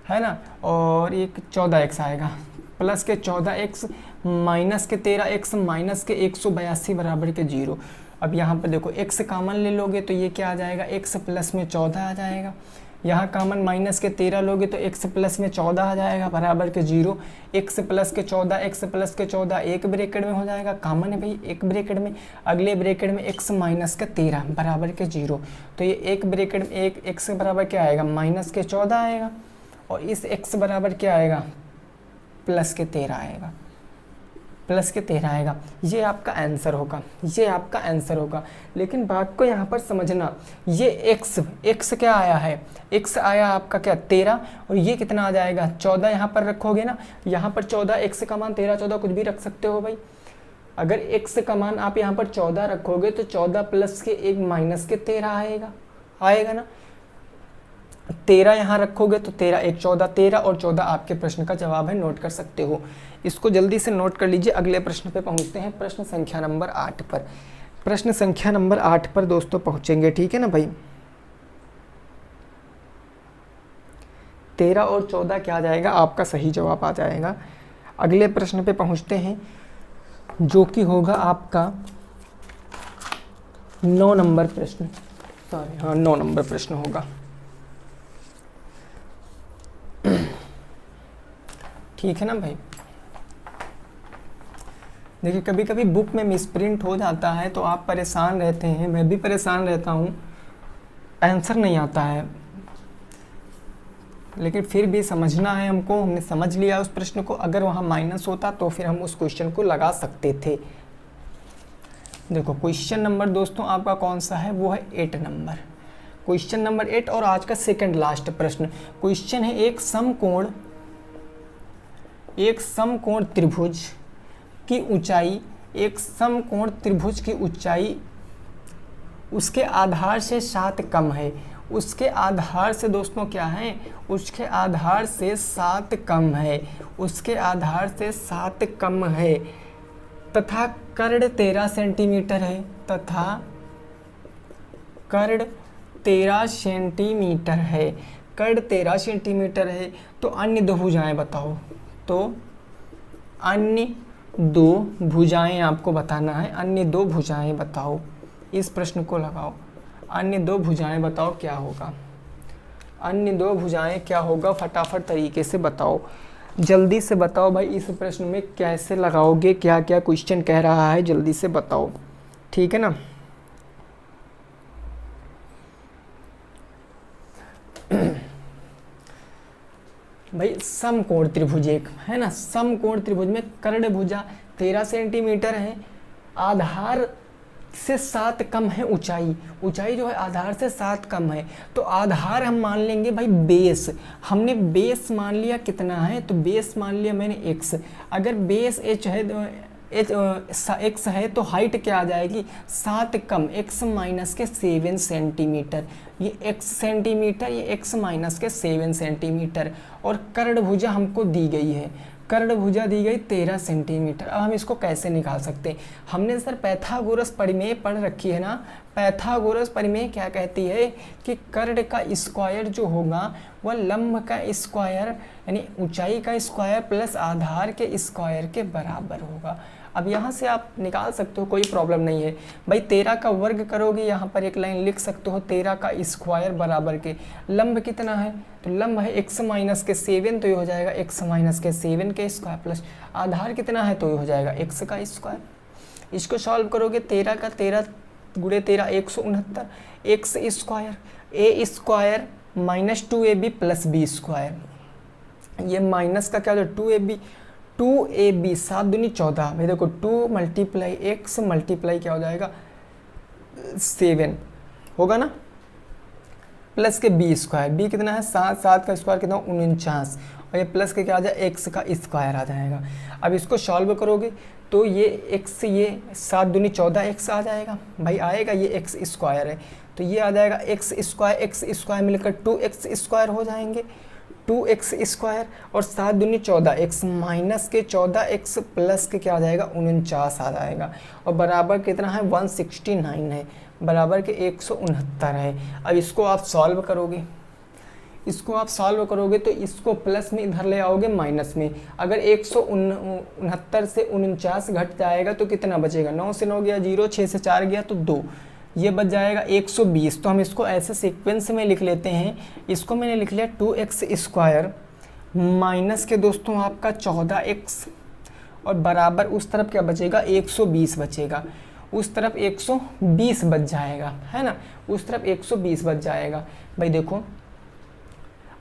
है ना, और एक 14x आएगा, प्लस के 14x माइनस के 13x माइनस के 182 बराबर के 0। अब यहाँ पर देखो x कॉमन ले लोगे तो ये क्या आ जाएगा? x प्लस में 14 आ जाएगा। यहाँ कॉमन माइनस के 13 लोगे तो x प्लस में 14 आ जाएगा बराबर के 0। x प्लस के 14, x प्लस के 14 एक ब्रैकेट में हो जाएगा, कॉमन है भाई एक ब्रैकेट में, अगले ब्रैकेट में x माइनस के 13 बराबर के 0। तो ये एक ब्रैकेट में एक x बराबर क्या आएगा? माइनस के 14 आएगा, और इस x बराबर क्या आएगा? प्लस के 13 आएगा, प्लस के 13 आएगा। ये आपका आंसर होगा, ये आपका आंसर होगा। लेकिन बात को यहाँ पर समझना, ये x क्या आया है? x आया आपका क्या? 13, और ये कितना आ जाएगा? 14 यहाँ पर रखोगे ना, यहाँ पर 14, x का मान 13 14 कुछ भी रख सकते हो भाई। अगर x का मान आप यहाँ पर 14 रखोगे तो 14 प्लस के 1 माइनस के 13 आएगा ना। 13 यहाँ रखोगे तो 13 1 14, 13 और 14 आपके प्रश्न का जवाब है, नोट कर सकते हो। इसको जल्दी से नोट कर लीजिए। अगले प्रश्न पे पहुँचते हैं, प्रश्न संख्या नंबर 8 पर। प्रश्न संख्या नंबर 8 पर दोस्तों पहुँचेंगे, ठीक है ना भाई। 13 और 14 क्या आ जाएगा? आपका सही जवाब आ जाएगा। अगले प्रश्न पे पहुँचते हैं जो कि होगा आपका 9 नंबर प्रश्न, सॉरी हाँ 9 नंबर प्रश्न होगा, ठीक है ना भाई। देखिए कभी कभी बुक में मिसप्रिंट हो जाता है तो आप परेशान रहते हैं, मैं भी परेशान रहता हूँ, आंसर नहीं आता है, लेकिन फिर भी समझना है हमको। हमने समझ लिया उस प्रश्न को, अगर वहाँ माइनस होता तो फिर हम उस क्वेश्चन को लगा सकते थे। देखो क्वेश्चन नंबर दोस्तों आपका कौन सा है, वो है 8 नंबर, क्वेश्चन नंबर 8 और आज का सेकंड लास्ट प्रश्न। क्वेश्चन है एक समकोण त्रिभुज की ऊंचाई, एक समकोण त्रिभुज की ऊंचाई उसके आधार से 7 कम है। उसके आधार से दोस्तों क्या है, उसके आधार से 7 कम है, उसके आधार से 7 कम है, तथा कर्ण 13 सेंटीमीटर है, तथा कर्ण 13 सेंटीमीटर है, कर्ण 13 सेंटीमीटर है। तो अन्य दो भुजाएं बताओ, तो अन्य दो भुजाएं आपको बताना है, अन्य दो भुजाएं बताओ, इस प्रश्न को लगाओ, अन्य दो भुजाएं बताओ क्या होगा, अन्य दो भुजाएं क्या होगा, फटाफट तरीके से बताओ, जल्दी से बताओ भाई। इस प्रश्न में कैसे लगाओगे, क्या क्या क्वेश्चन कह रहा है, जल्दी से बताओ, ठीक है ना। भाई समकोण त्रिभुज एक है ना, समकोण त्रिभुज में कर्ण भुजा 13 सेंटीमीटर है, आधार से 7 कम है ऊंचाई, ऊंचाई जो है आधार से 7 कम है। तो आधार हम मान लेंगे भाई बेस, हमने बेस मान लिया कितना है, तो बेस मान लिया मैंने x। अगर बेस h है, x है तो हाइट क्या आ जाएगी, 7 कम, x माइनस के 7 सेंटीमीटर, ये x सेंटीमीटर, ये x माइनस के 7 सेंटीमीटर। और कर्ण भुजा हमको दी गई है, कर्ण भुजा दी गई 13 सेंटीमीटर। अब हम इसको कैसे निकाल सकते हैं, हमने सर पाइथागोरस परिमेय पढ़ रखी है ना। पाइथागोरस परिमेय क्या कहती है कि कर्ण का स्क्वायर जो होगा वह लंब का स्क्वायर यानी ऊंचाई का स्क्वायर प्लस आधार के स्क्वायर के बराबर होगा। अब यहाँ से आप निकाल सकते हो, कोई प्रॉब्लम नहीं है भाई। 13 का वर्ग करोगे, यहाँ पर एक लाइन लिख सकते हो, 13 का स्क्वायर बराबर के लंब कितना है, तो लंब है x माइनस के 7, तो ये हो जाएगा x माइनस के 7 के स्क्वायर प्लस आधार कितना है, तो ये हो जाएगा x का स्क्वायर। इसको सॉल्व करोगे, 13 का 13 गुणे 13 169, x square, a square minus 2ab plus b square, ये माइनस का क्या हो जाएगा 2ab, 2ab 7 दूनी 14, भाई देखो 2 मल्टीप्लाई x मल्टीप्लाई क्या हो जाएगा 7 होगा ना, प्लस के b स्क्वायर, b कितना है 7, 7 का स्क्वायर कितना 49, और ये प्लस के क्या आ जाए x का स्क्वायर आ जाएगा। अब इसको सॉल्व करोगे तो ये x, ये 7 दूनी 14 x आ जाएगा भाई, आएगा ये x स्क्वायर है, तो ये आ जाएगा x स्क्वायर मिलकर 2x स्क्वायर हो जाएंगे, 2x स्क्वायर और 7 दूनी 14 x माइनस के 14x प्लस के क्या आ जाएगा 49 आ जाएगा, और बराबर कितना है 169 है, बराबर के 169 है। अब इसको आप सॉल्व करोगे, इसको आप सॉल्व करोगे तो इसको प्लस में इधर ले आओगे माइनस में, अगर 169 से 49 घट जाएगा तो कितना बचेगा, 9 से 9 गया 0, 6 से 4 गया तो 2, ये बच जाएगा 120। तो हम इसको ऐसे सीक्वेंस में लिख लेते हैं, इसको मैंने लिख लिया 2x स्क्वायर माइनस के दोस्तों आपका 14x और बराबर उस तरफ क्या बचेगा 120 बचेगा, उस तरफ 120 बच जाएगा, है ना, उस तरफ 120 बच जाएगा। भाई देखो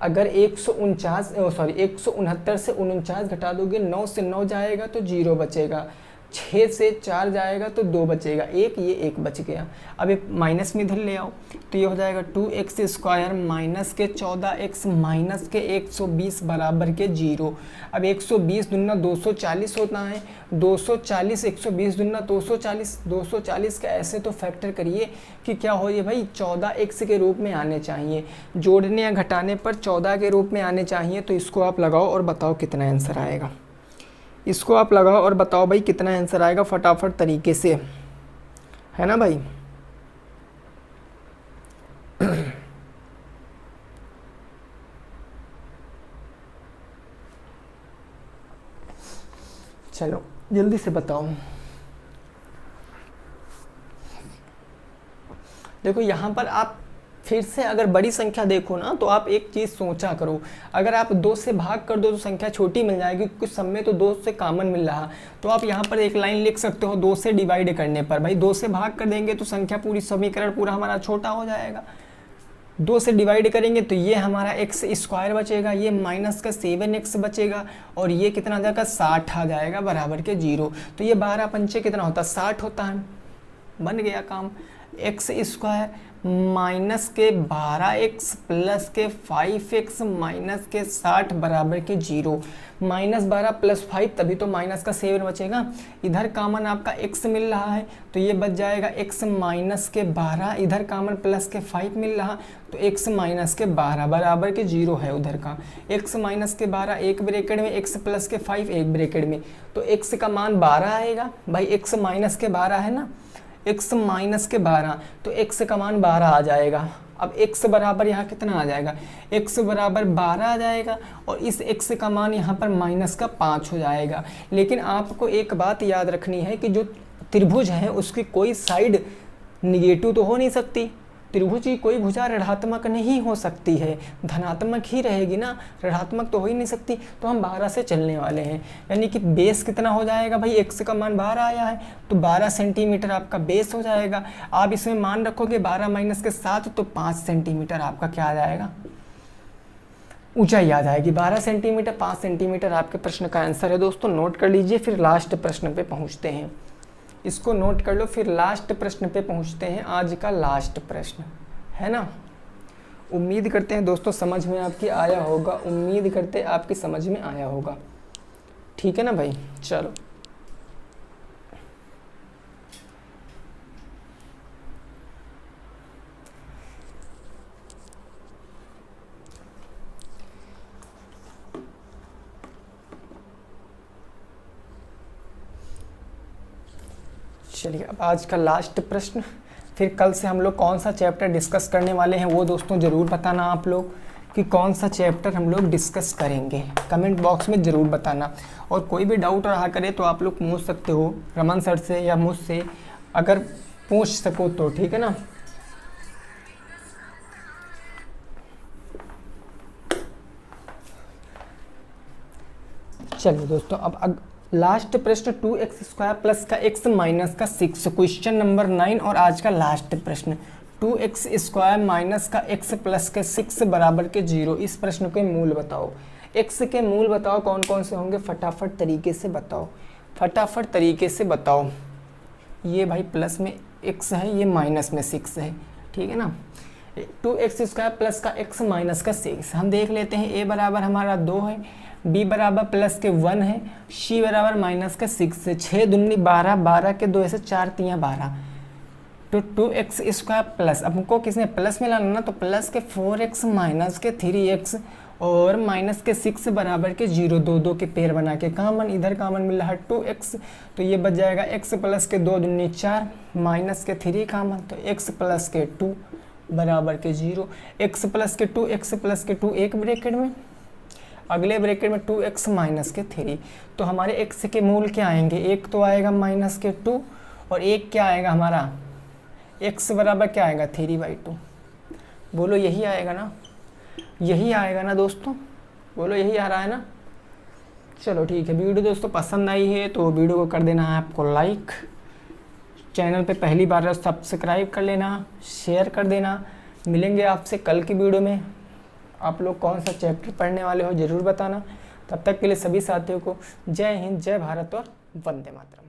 अगर 169 से 49 घटा दोगे, 9 से 9 जाएगा तो 0 बचेगा, 6 से 4 जाएगा तो 2 बचेगा, एक ये 1 बच गया। अब ये माइनस में इधर ले आओ तो ये हो जाएगा 2x स्क्वायर माइनस के 14x माइनस के 120 बराबर के 0। अब 120 दुना 240 होता है, 240 120 दुना 240, 240 का ऐसे तो फैक्टर करिए कि क्या हो ये भाई 14x के रूप में आने चाहिए, जोड़ने या घटाने पर 14 के रूप में आने चाहिए। तो इसको आप लगाओ और बताओ कितना आंसर आएगा, इसको आप लगाओ और बताओ भाई कितना आंसर आएगा फटाफट तरीके से, है ना भाई। चलो जल्दी से बताओ। देखो यहाँ पर आप फिर से अगर बड़ी संख्या देखो ना तो आप एक चीज़ सोचा करो, अगर आप 2 से भाग कर दो तो संख्या छोटी मिल जाएगी, कुछ समय तो 2 से कॉमन मिल रहा, तो आप यहाँ पर एक लाइन लिख सकते हो 2 से डिवाइड करने पर। भाई 2 से भाग कर देंगे तो संख्या पूरी, समीकरण पूरा हमारा छोटा हो जाएगा। 2 से डिवाइड करेंगे तो ये हमारा एक्स स्क्वायर बचेगा, ये माइनस का 7x बचेगा, और ये कितना आ जाएगा 60 आ जाएगा बराबर के 0। तो ये 12 पंचे कितना होता है 60 होता है, बन गया काम। एक्स स्क्वायर माइनस के 12x प्लस के 5x माइनस के 60 बराबर के 0। -12 + 5 तभी तो माइनस का 7 बचेगा। इधर कॉमन आपका x मिल रहा है तो ये बच जाएगा x माइनस के 12, इधर कॉमन प्लस के 5 मिल रहा तो x माइनस के 12 बराबर के 0 है उधर का। x माइनस के 12 एक ब्रैकेट में, x प्लस के 5 एक ब्रैकेट में, तो x का मान 12 आएगा। भाई x माइनस के 12 है ना, x माइनस के 12 तो x का मान 12 आ जाएगा। अब x बराबर यहाँ कितना आ जाएगा, x बराबर 12 आ जाएगा, और इस x का मान यहाँ पर माइनस का 5 हो जाएगा। लेकिन आपको एक बात याद रखनी है कि जो त्रिभुज है उसकी कोई साइड निगेटिव तो हो नहीं सकती, त्रिभुज की कोई भुजा ऋणात्मक नहीं हो सकती है, धनात्मक ही रहेगी ना, ऋणात्मक तो हो ही नहीं सकती। तो हम 12 से चलने वाले हैं, यानी कि बेस कितना हो जाएगा भाई, x का मान 12 आया है तो 12 सेंटीमीटर आपका बेस हो जाएगा। आप इसमें मान रखोगे 12 माइनस के 7 तो 5 सेंटीमीटर आपका क्या आ जाएगा, ऊंचाई आ जाएगी। 12 सेंटीमीटर 5 सेंटीमीटर आपके प्रश्न का आंसर है। दोस्तों नोट कर लीजिए, फिर लास्ट प्रश्न पे पहुँचते हैं, इसको नोट कर लो, फिर लास्ट प्रश्न पे पहुंचते हैं। आज का लास्ट प्रश्न है ना, उम्मीद करते हैं दोस्तों समझ में आपकी आया होगा, उम्मीद करते हैं आपकी समझ में आया होगा, ठीक है ना भाई। चलो चलिए, अब आज का लास्ट प्रश्न। फिर कल से हम लोग कौन सा चैप्टर डिस्कस करने वाले हैं वो दोस्तों ज़रूर बताना आप लोग, कि कौन सा चैप्टर हम लोग डिस्कस करेंगे, कमेंट बॉक्स में ज़रूर बताना। और कोई भी डाउट रहा करे तो आप लोग पूछ सकते हो रमन सर से या मुझसे, अगर पूछ सको तो, ठीक है ना। चलिए दोस्तों, अब लास्ट प्रश्न 2x² प्लस का x माइनस का 6, क्वेश्चन नंबर 9 और आज का लास्ट प्रश्न 2x² माइनस का x प्लस के 6 बराबर के 0। इस प्रश्न के मूल बताओ, x के मूल बताओ कौन कौन से होंगे, फटाफट तरीके से बताओ, फटाफट तरीके से बताओ। ये भाई प्लस में x है, ये माइनस में 6 है, ठीक है ना। 2x² प्लस का x माइनस का 6 हम देख लेते हैं। a बराबर हमारा 2 है, b बराबर प्लस के 1 है, c बराबर माइनस का 6 है। 6 दूनी 12, 12 के 2 ऐसे 4 3 12, तो 2x² प्लस, अब हमको किसने प्लस में लाना ना, तो प्लस के 4x माइनस के 3x और माइनस के 6 बराबर के 0, 2 2 के पेयर बना के कॉमन, इधर कॉमन मिल रहा है 2x, तो ये बच जाएगा x प्लस के 2 दूनी 4 माइनस के 3 कॉमन, तो x प्लस के 2 बराबर के 0। x प्लस के 2, x प्लस के 2 एक ब्रैकेट में, अगले ब्रैकेट में 2x माइनस के 3। तो हमारे x के मूल क्या आएंगे, एक तो आएगा माइनस के 2 और एक क्या आएगा हमारा x बराबर क्या आएगा 3/2। बोलो यही आएगा ना, यही आएगा ना दोस्तों, बोलो यही आ रहा है ना। चलो ठीक है, वीडियो दोस्तों पसंद आई है तो वीडियो को कर देना है आपको लाइक, चैनल पे पहली बार सब्सक्राइब कर लेना, शेयर कर देना। मिलेंगे आपसे कल की वीडियो में, आप लोग कौन सा चैप्टर पढ़ने वाले हो ज़रूर बताना। तब तक के लिए सभी साथियों को जय हिंद, जय भारत और वंदे मातरम।